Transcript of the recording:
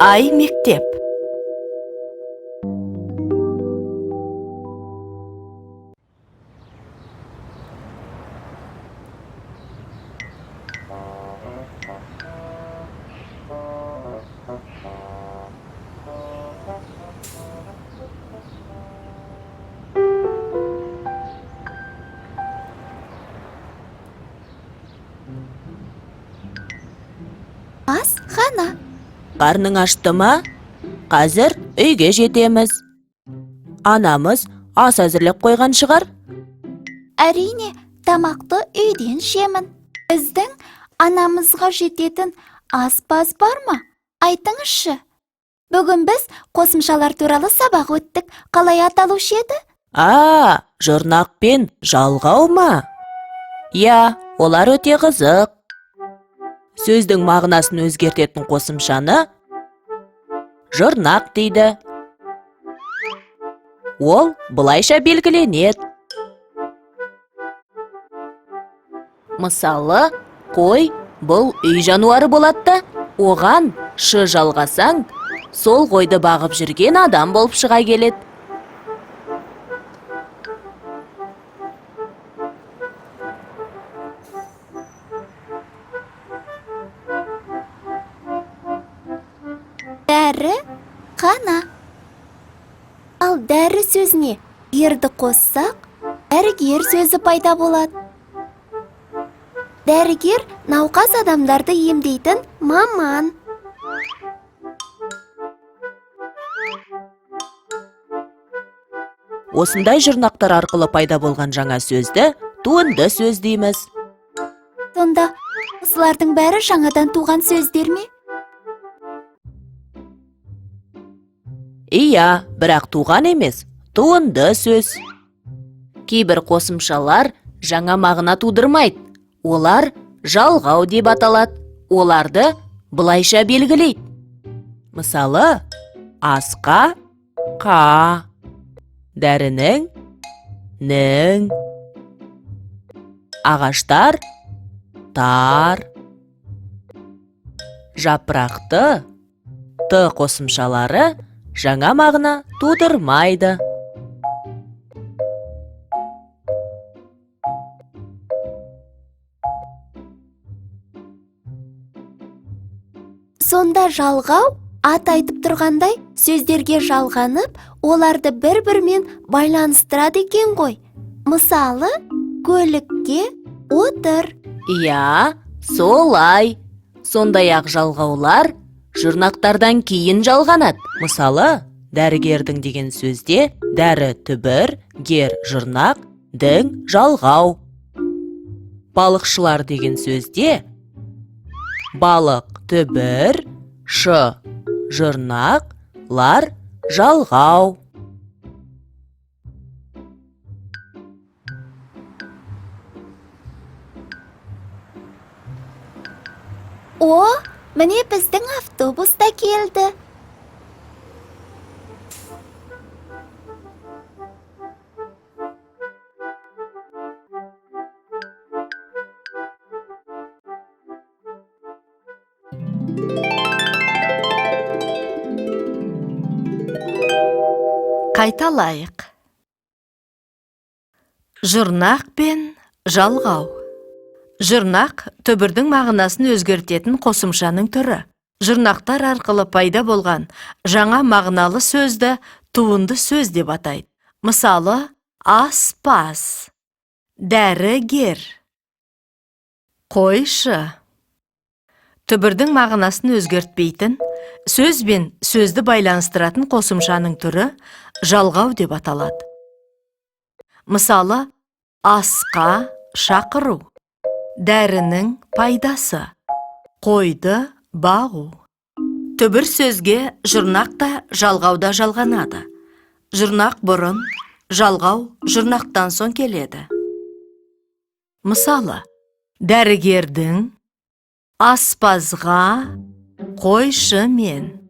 Ай мектеп. Ас қана. Қарның ашты ма? Қазір үйге жетеміз. Анамыз ас әзірлеп қойған шығар. Әрине, тамақты үйден ішемін. Біздің анамызға жететін аспаз бар ма? Айтыңызшы. Бүгін біз қосымшалар туралы сабақ өттік. Қалай аталушы еді? Жұрнақ пен жалғау ма? Я, олар өте қызық. Сөздің мағынасын өзгертетін қосымшаны жұрнақ дейді. Ол бұлайша белгіленеді. Мысалы, қой бұл үй жануары болады, оған шы жалғасаң, сол қойды бағып жүрген адам болып шыға келеді. Дәрі қана. Ал дәрі сөзіне ерді қоссақ, дәрігер сөзі пайда болады. Дәрігер науқас адамдарды емдейтін маман. Осындай жұрнақтар арқылы пайда болған жаңа сөзді туынды сөз дейміз. Сонда, осылардың бәрі жаңадан туған сөздер ме? Иә, бірақ туған емес, туынды сөз. Кейбір қосымшалар жаңа мағына тудырмайды. Олар жалғау деп аталады. Оларды бұлайша белгілейді. Мысалы, асқа қа, дәрінің нің, ағаштар тар, жапырақты т қосымшалары жаңа мағына тудырмайды. Сонда жалғау ат айтып тұрғандай сөздерге жалғанып, оларды бір-бірімен байланыстырады екен ғой. Мысалы, көлікке отыр. Иә, солай. Сондай-ақ жалғаулар жұрнақтардан кейін жалғанады. Мысалы, дәрігердің деген сөзде дәрі түбір, гер жұрнақ, дің жалғау. Балықшылар деген сөзде балық түбір, шы жұрнақ, лар жалғау. О, міне біздің автобус та келді. Қайталайық. Жұрнақ пен жалғау. Жұрнақ түбірдің мағынасын өзгертетін қосымшаның түрі. Жұрнақтар арқылы пайда болған жаңа мағыналы сөзді туынды сөз деп атайды. Мысалы, аспаз, дәрігер, қойшы. Түбірдің мағынасын өзгертпейтін, сөз бен сөзді байланыстыратын қосымшаның түрі жалғау деп аталады. Мысалы, асқа шақыру, дәрінің пайдасы, қойды бағу. Түбір сөзге жұрнақ та жалғау да жалғанады. Жұрнақ бұрын, жалғау жұрнақтан соң келеді. Мысалы, дәрігердің аспазға қойшы мен